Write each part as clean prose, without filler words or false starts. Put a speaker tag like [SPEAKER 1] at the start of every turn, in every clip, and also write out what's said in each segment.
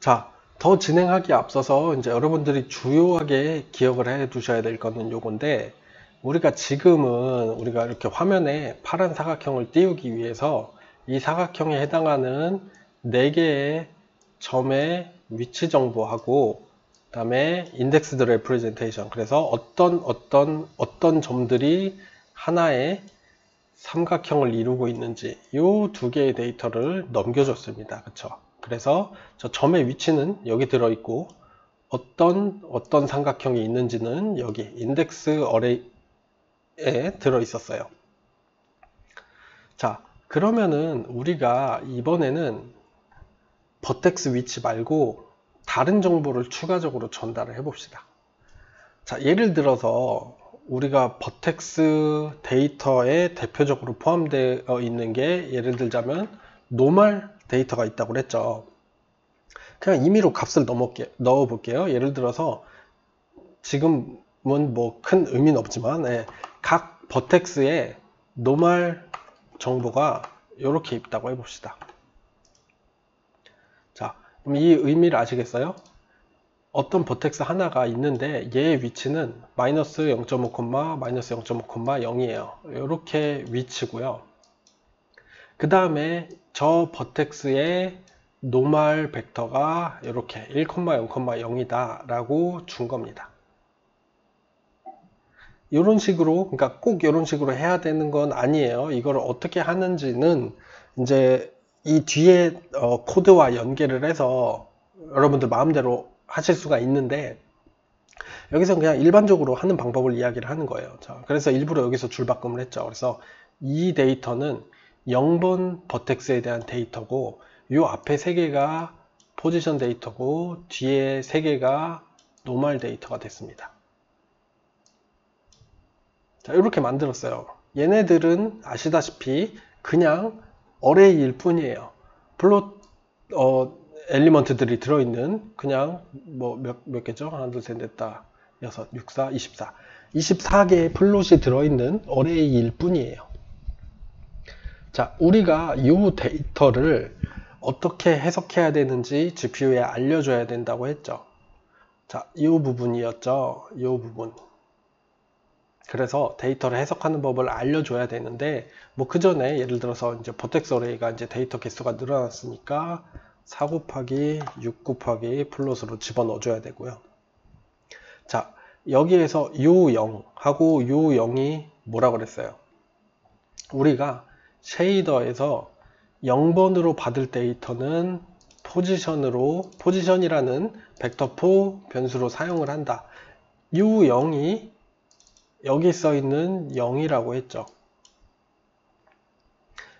[SPEAKER 1] 자, 더 진행하기에 앞서서 이제 여러분들이 주요하게 기억을 해 두셔야 될 거는 요건데, 우리가 지금은 우리가 이렇게 화면에 파란 사각형을 띄우기 위해서 이 사각형에 해당하는 4개의 점의 위치 정보하고 그 다음에 인덱스드 레프레젠테이션, 그래서 어떤 점들이 하나의 삼각형을 이루고 있는지 이 2개의 데이터를 넘겨줬습니다. 그쵸? 그래서 저 점의 위치는 여기 들어있고 어떤 삼각형이 있는지는 여기 인덱스 어레이에 들어있었어요. 자, 그러면은 우리가 이번에는 버텍스 위치 말고 다른 정보를 추가적으로 전달을 해 봅시다. 자, 예를 들어서 우리가 버텍스 데이터에 대표적으로 포함되어 있는 게, 예를 들자면 노멀 데이터가 있다고 그랬죠. 그냥 임의로 값을 넣어 볼게요. 예를 들어서 지금은 뭐 큰 의미는 없지만 각 버텍스에 노멀 정보가 이렇게 있다고 해봅시다. 자, 그럼 이 의미를 아시겠어요? 어떤 버텍스 하나가 있는데 얘의 위치는 마이너스 0.5, 마이너스 0.5, 0이에요. 이렇게 위치고요. 그 다음에 저 버텍스의 노멀 벡터가 이렇게 1, 0, 0이다 라고 준 겁니다. 이런 식으로, 그러니까 꼭 이런 식으로 해야 되는 건 아니에요. 이걸 어떻게 하는지는 이제 이 뒤에 코드와 연계를 해서 여러분들 마음대로 하실 수가 있는데, 여기서 그냥 일반적으로 하는 방법을 이야기를 하는 거예요. 자, 그래서 일부러 여기서 줄바꿈을 했죠. 그래서 이 데이터는 0번 버텍스에 대한 데이터고, 이 앞에 3개가 포지션 데이터고 뒤에 3개가 노멀 데이터가 됐습니다. 자, 이렇게 만들었어요. 얘네들은 아시다시피 그냥 어레이일 뿐이에요. 플롯 엘리먼트들이 들어있는, 그냥 뭐 몇 개죠? 하나, 둘, 셋, 넷, 다, 6, 6, 4, 24. 24개의 플롯이 들어있는 어레이일 뿐이에요. 자, 우리가 이 데이터를 어떻게 해석해야 되는지 GPU에 알려줘야 된다고 했죠. 자, 이 부분이었죠. 이 부분. 그래서 데이터를 해석하는 법을 알려줘야 되는데, 뭐 그 전에 예를 들어서 이제 버텍스 어레이가 이제 데이터 개수가 늘어났으니까 4 곱하기 6 곱하기 플롯으로 집어넣어줘야 되고요. 자, 여기에서 U0하고 U0이 뭐라 그랬어요? 우리가 쉐이더에서 0번으로 받을 데이터는 포지션이라는 벡터4 변수로 사용을 한다. U0이 여기 써있는 0이라고 했죠.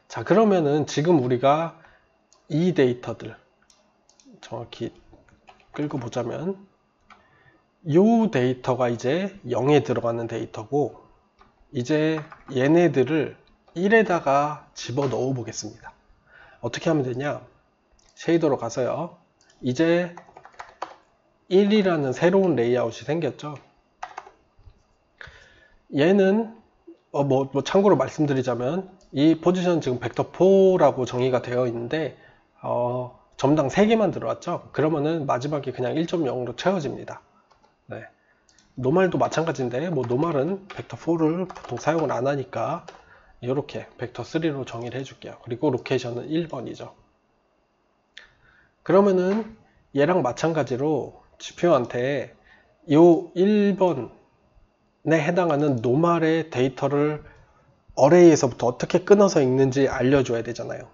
[SPEAKER 1] 자, 그러면은 지금 우리가 이 데이터들 정확히 끌고 보자면 이 데이터가 이제 0에 들어가는 데이터고, 이제 얘네들을 1에다가 집어 넣어 보겠습니다. 어떻게 하면 되냐? 쉐이더로 가서요. 이제 1이라는 새로운 레이아웃이 생겼죠. 얘는 참고로 말씀드리자면 이 포지션 지금 벡터4라고 정의가 되어 있는데 점당 3개만 들어왔죠. 그러면은 마지막에 그냥 1.0으로 채워집니다. 네. 노멀도 마찬가지인데, 뭐 노멀은 벡터4를 보통 사용을 안 하니까 이렇게 벡터3로 정의를 해줄게요. 그리고 로케이션은 1번이죠. 그러면은 얘랑 마찬가지로 GPU한테 이 1번에 해당하는 노멀의 데이터를 어레이에서부터 어떻게 끊어서 읽는지 알려줘야 되잖아요.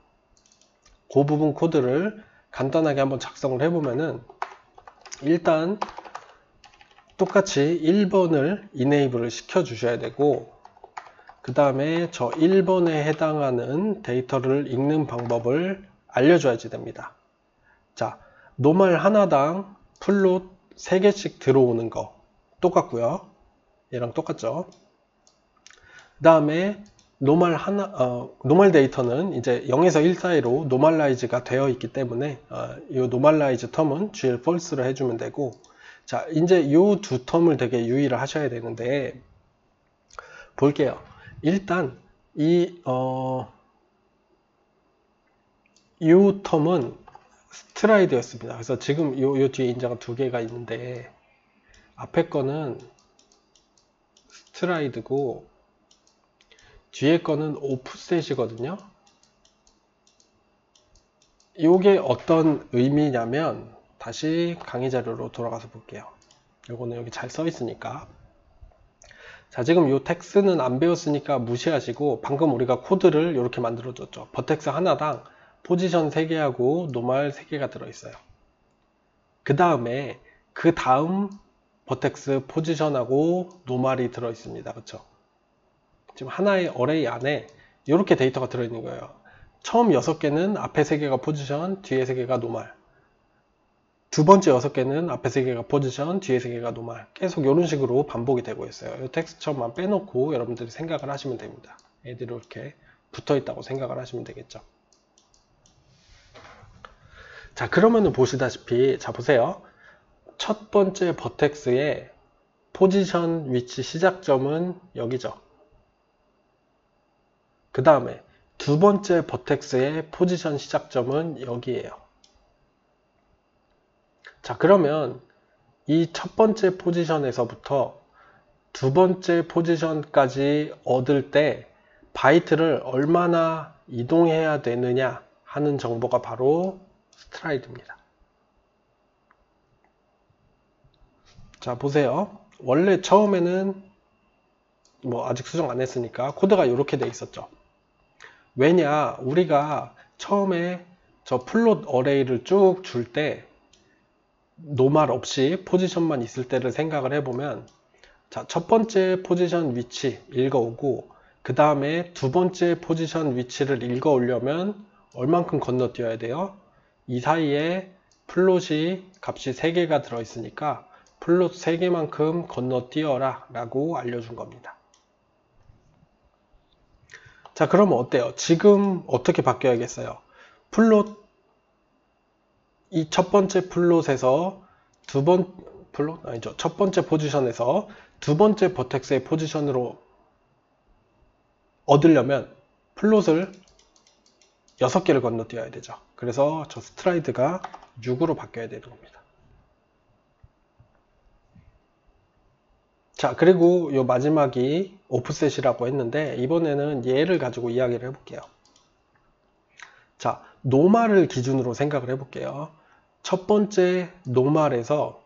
[SPEAKER 1] 그 부분 코드를 간단하게 한번 작성을 해보면은, 일단 똑같이 1번을 이네이블을 시켜 주셔야 되고, 그 다음에 저 1번에 해당하는 데이터를 읽는 방법을 알려줘야지 됩니다. 자, 노멀 하나당 플롯 3개씩 들어오는 거 똑같고요. 얘랑 똑같죠. 그 다음에 노멀 데이터는 이제 0에서 1 사이로 노멀라이즈가 되어 있기 때문에 이 노멀라이즈 텀은 GL false를 해주면 되고, 자, 이제 이 두 텀을 되게 유의를 하셔야 되는데, 볼게요. 일단 이 텀은 스트라이드였습니다. 그래서 지금 요 뒤에 인자가 두 개가 있는데 앞에 거는 스트라이드고 뒤에 거는 오프셋이거든요. 이게 어떤 의미냐면 다시 강의 자료로 돌아가서 볼게요. 요거는 여기 잘 써 있으니까. 자, 지금 요 텍스는 안 배웠으니까 무시하시고 방금 우리가 코드를 이렇게 만들어줬죠. 버텍스 하나당 포지션 3개하고 노멀 3개가 들어있어요. 그 다음에 그 다음 버텍스 포지션하고 노멀이 들어있습니다. 그쵸? 지금 하나의 어레이 안에 이렇게 데이터가 들어있는 거예요. 처음 6개는 앞에 3개가 포지션, 뒤에 3개가 노멀. 두 번째 6개는 앞에 3개가 포지션, 뒤에 3개가 노멀. 계속 이런 식으로 반복이 되고 있어요. 이 텍스처만 빼놓고 여러분들이 생각을 하시면 됩니다. 애들이 이렇게 붙어 있다고 생각을 하시면 되겠죠. 자, 그러면은 보시다시피, 자, 보세요. 첫 번째 버텍스의 포지션 위치 시작점은 여기죠. 그 다음에 두 번째 버텍스의 포지션 시작점은 여기에요. 자, 그러면 이 첫 번째 포지션에서부터 두 번째 포지션까지 얻을 때 바이트를 얼마나 이동해야 되느냐 하는 정보가 바로 스트라이드입니다. 자, 보세요. 원래 처음에는 뭐 아직 수정 안 했으니까 코드가 이렇게 돼 있었죠. 왜냐, 우리가 처음에 저 플롯 어레이를 쭉 줄 때 노말 없이 포지션만 있을 때를 생각을 해보면, 자, 첫 번째 포지션 위치 읽어오고 그 다음에 두 번째 포지션 위치를 읽어오려면 얼만큼 건너뛰어야 돼요? 이 사이에 플롯이 값이 3개가 들어있으니까 플롯 3개만큼 건너뛰어라 라고 알려준 겁니다. 자, 그러면 어때요? 지금 어떻게 바뀌어야겠어요? 플롯, 이 첫 번째 플롯에서 첫 번째 포지션에서 두 번째 버텍스의 포지션으로 얻으려면 플롯을 6개를 건너뛰어야 되죠. 그래서 저 스트라이드가 6으로 바뀌어야 되는 겁니다. 자, 그리고 요 마지막이 오프셋이라고 했는데 이번에는 얘를 가지고 이야기를 해볼게요. 자, 노멀을 기준으로 생각을 해볼게요. 첫 번째 노멀에서,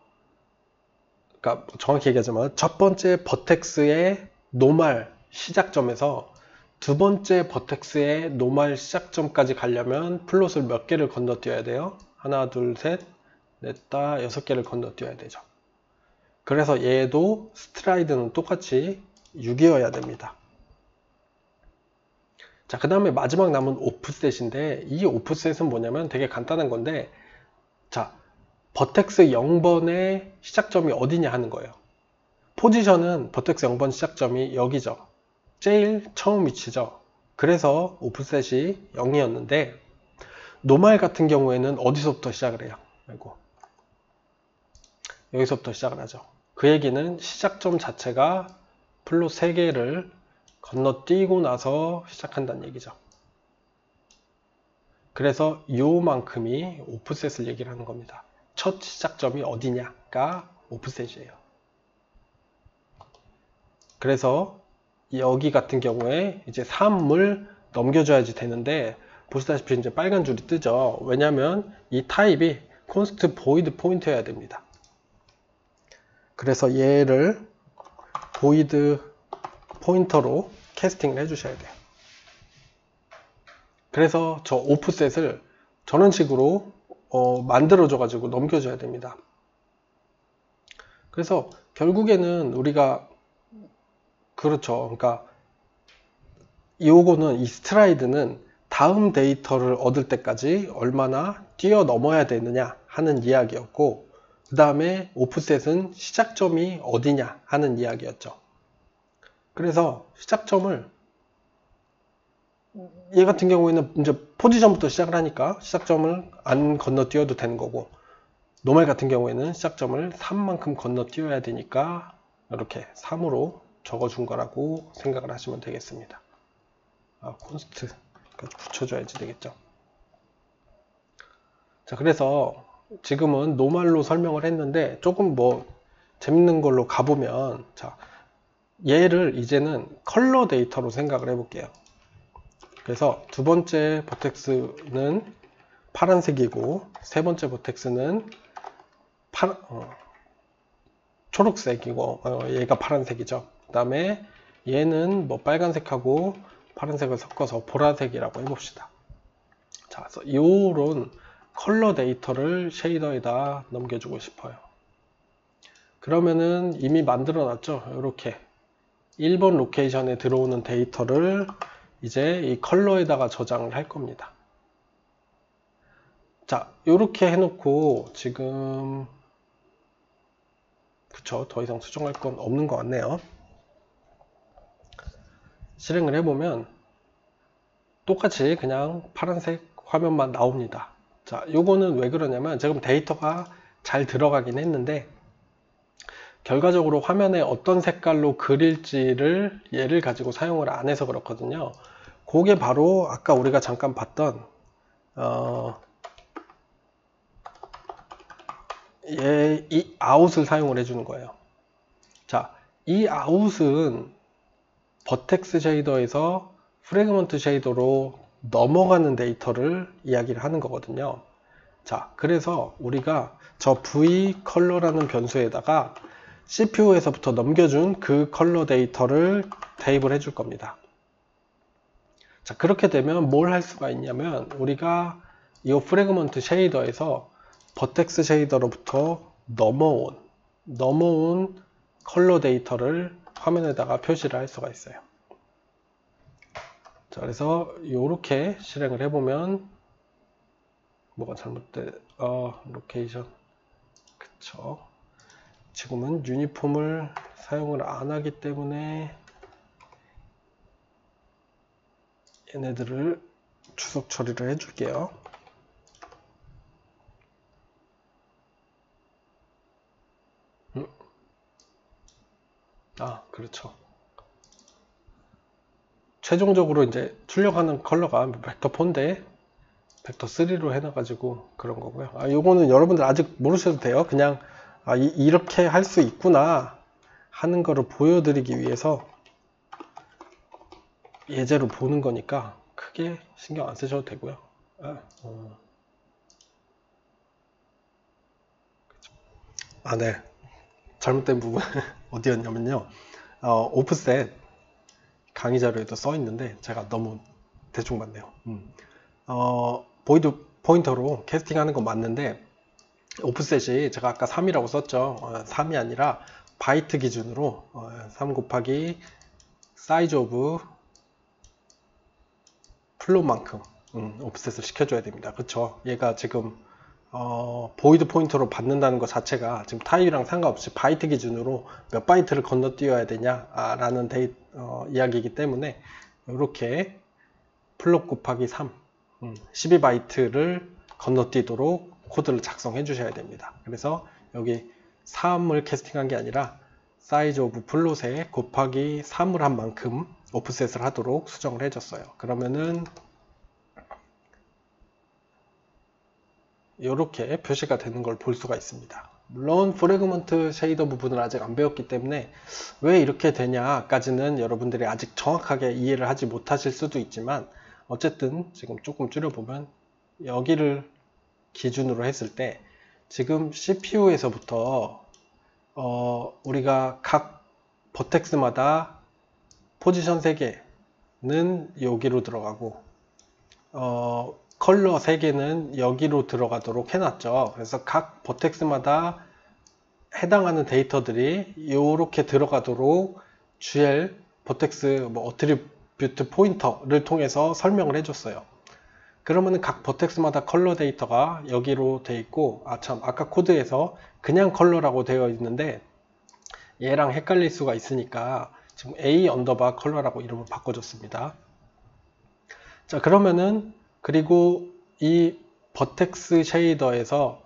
[SPEAKER 1] 그러니까 정확히 얘기하자면 첫 번째 버텍스의 노멀 시작점에서 두 번째 버텍스의 노멀 시작점까지 가려면 플롯을 몇 개를 건너뛰어야 돼요? 하나, 둘, 셋, 넷, 다 6개를 건너뛰어야 되죠. 그래서 얘도 스트라이드는 똑같이 6이어야 됩니다. 자, 그 다음에 마지막 남은 오프셋인데 이 오프셋은 뭐냐면 되게 간단한 건데, 자, 버텍스 0번의 시작점이 어디냐 하는 거예요. 포지션은 버텍스 0번 시작점이 여기죠. 제일 처음 위치죠. 그래서 오프셋이 0이었는데 노멀 같은 경우에는 어디서부터 시작을 해요? 아이고. 여기서부터 시작을 하죠. 그 얘기는 시작점 자체가 플롯 3개를 건너뛰고 나서 시작한다는 얘기죠. 그래서 요만큼이 오프셋을 얘기를 하는 겁니다. 첫 시작점이 어디냐가 오프셋이에요. 그래서 여기 같은 경우에 이제 3을 넘겨줘야지 되는데 보시다시피 이제 빨간 줄이 뜨죠. 왜냐하면 이 타입이 const void 포인트여야 됩니다. 그래서 얘를 void 포인터로 캐스팅을 해주셔야 돼요. 그래서 저 오프셋을 저런 식으로 만들어줘 가지고 넘겨줘야 됩니다. 그래서 결국에는 우리가 그렇죠. 그러니까 요거는 이 스트라이드는 다음 데이터를 얻을 때까지 얼마나 뛰어넘어야 되느냐 하는 이야기였고, 그 다음에 오프셋은 시작점이 어디냐 하는 이야기였죠. 그래서 시작점을 얘 같은 경우에는 이제 포지션부터 시작을 하니까 시작점을 안 건너뛰어도 되는 거고, 노멀 같은 경우에는 시작점을 3만큼 건너뛰어야 되니까 이렇게 3으로 적어준 거라고 생각을 하시면 되겠습니다. 콘스트까지 붙여줘야지 되겠죠. 자, 그래서 지금은 노말로 설명을 했는데 조금 뭐 재밌는 걸로 가보면, 자, 얘를 이제는 컬러 데이터로 생각을 해볼게요. 그래서 두 번째 버텍스는 파란색이고, 세 번째 버텍스는 초록색이고, 얘가 파란색이죠. 그 다음에 얘는 뭐 빨간색하고 파란색을 섞어서 보라색이라고 해봅시다. 자, 그래서 이런 컬러 데이터를 쉐이더에다 넘겨주고 싶어요. 그러면은 이미 만들어 놨죠. 이렇게 1번 로케이션에 들어오는 데이터를 이제 이 컬러에다가 저장을 할 겁니다. 자, 이렇게 해놓고 지금 그쵸, 더 이상 수정할 건 없는 것 같네요. 실행을 해보면 똑같이 그냥 파란색 화면만 나옵니다. 자, 요거는 왜 그러냐면 지금 데이터가 잘 들어가긴 했는데 결과적으로 화면에 어떤 색깔로 그릴지를 얘를 가지고 사용을 안 해서 그렇거든요. 그게 바로 아까 우리가 잠깐 봤던 이 아웃을 사용을 해주는 거예요. 자, 이 아웃은 버텍스 쉐이더에서 프래그먼트 쉐이더로 넘어가는 데이터를 이야기를 하는 거거든요. 자, 그래서 우리가 저 V 컬러라는 변수에다가 CPU에서부터 넘겨준 그 컬러 데이터를 대입을 해줄 겁니다. 자, 그렇게 되면 뭘 할 수가 있냐면 우리가 이 프래그먼트 쉐이더에서 버텍스 쉐이더로부터 넘어온 컬러 데이터를 화면에다가 표시를 할 수가 있어요. 자, 그래서 이렇게 실행을 해보면 뭐가 잘못돼? 로케이션. 그쵸. 지금은 유니폼을 사용을 안 하기 때문에 얘네들을 주석 처리를 해줄게요. 그렇죠. 최종적으로 이제 출력하는 컬러가 벡터 4인데 벡터 3로 해놔가지고 그런 거고요. 요거는 여러분들 아직 모르셔도 돼요. 그냥 이렇게 할 수 있구나 하는 거를 보여드리기 위해서 예제로 보는 거니까 크게 신경 안 쓰셔도 되고요. 네. 잘못된 부분 어디였냐면요. 오프셋 강의 자료에도 써 있는데 제가 너무 대충 봤네요. 보이드 포인터로 캐스팅하는 건 맞는데 오프셋이 제가 아까 3이라고 썼죠. 3이 아니라 바이트 기준으로 3 곱하기 사이즈 오브 플롯만큼 오프셋을 시켜줘야 됩니다. 그쵸? 얘가 지금 보이드 포인터로 받는다는 것 자체가 지금 타입이랑 상관없이 바이트 기준으로 몇 바이트를 건너뛰어야 되냐 라는 이야기이기 때문에 이렇게 플롯 곱하기 3 12바이트를 건너뛰도록 코드를 작성해 주셔야 됩니다. 그래서 여기 3을 캐스팅한 게 아니라 사이즈 오브 플롯에 곱하기 3을 한 만큼 오프셋을 하도록 수정을 해줬어요. 그러면은 이렇게 표시가 되는 걸 볼 수가 있습니다. 물론 프래그먼트 쉐이더 부분을 아직 안 배웠기 때문에 왜 이렇게 되냐까지는 여러분들이 아직 정확하게 이해를 하지 못하실 수도 있지만 어쨌든 지금 조금 줄여보면 여기를 기준으로 했을 때 지금 CPU에서부터 우리가 각 버텍스마다 포지션 3개는 여기로 들어가고 컬러 3개는 여기로 들어가도록 해놨죠. 그래서 각 버텍스마다 해당하는 데이터들이 이렇게 들어가도록 GL 버텍스 어트리뷰트 포인터를 통해서 설명을 해줬어요. 그러면은 각 버텍스마다 컬러 데이터가 여기로 돼 있고 아까 코드에서 그냥 컬러라고 되어 있는데 얘랑 헷갈릴 수가 있으니까 지금 A 언더바 컬러라고 이름을 바꿔줬습니다. 자, 그러면은 그리고 이 버텍스 쉐이더에서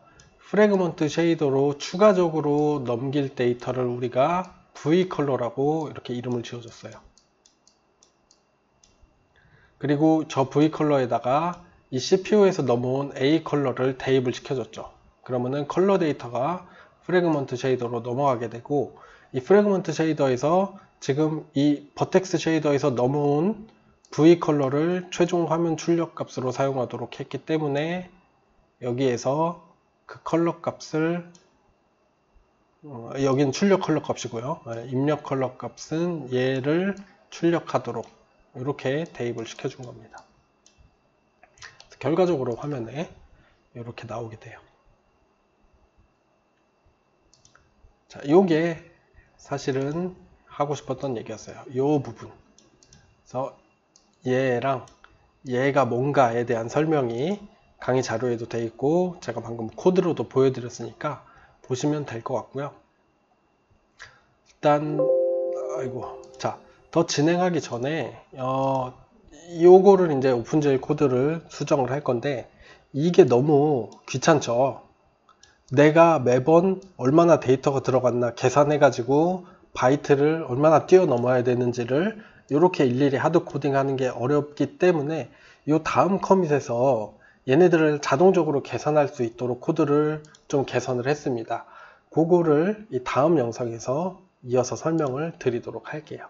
[SPEAKER 1] 프래그먼트 쉐이더로 추가적으로 넘길 데이터를 우리가 V 컬러라고 이렇게 이름을 지어줬어요. 그리고 저 V 컬러에다가 이 CPU에서 넘어온 A 컬러를 대입을 시켜줬죠. 그러면은 컬러 데이터가 프래그먼트 쉐이더로 넘어가게 되고, 이 프래그먼트 쉐이더에서 지금 이 버텍스 쉐이더에서 넘어온 V 컬러를 최종 화면 출력 값으로 사용하도록 했기 때문에 여기에서 그 컬러 값을 여기는 출력 컬러 값이고요. 입력 컬러 값은 얘를 출력하도록 이렇게 대입을 시켜준 겁니다. 결과적으로 화면에 이렇게 나오게 돼요. 자, 요게 사실은 하고 싶었던 얘기였어요. 요 부분. 그래서 얘랑 얘가 뭔가에 대한 설명이 강의 자료에도 돼 있고, 제가 방금 코드로도 보여드렸으니까 보시면 될 것 같고요. 일단 자, 더 진행하기 전에 요거를 이제 오픈GL 코드를 수정을 할 건데, 이게 너무 귀찮죠. 내가 매번 얼마나 데이터가 들어갔나 계산해 가지고 바이트를 얼마나 뛰어넘어야 되는지를 이렇게 일일이 하드 코딩 하는 게 어렵기 때문에 요 다음 커밋에서 얘네들을 자동적으로 계산할 수 있도록 코드를 좀 개선을 했습니다. 그거를 이 다음 영상에서 이어서 설명을 드리도록 할게요.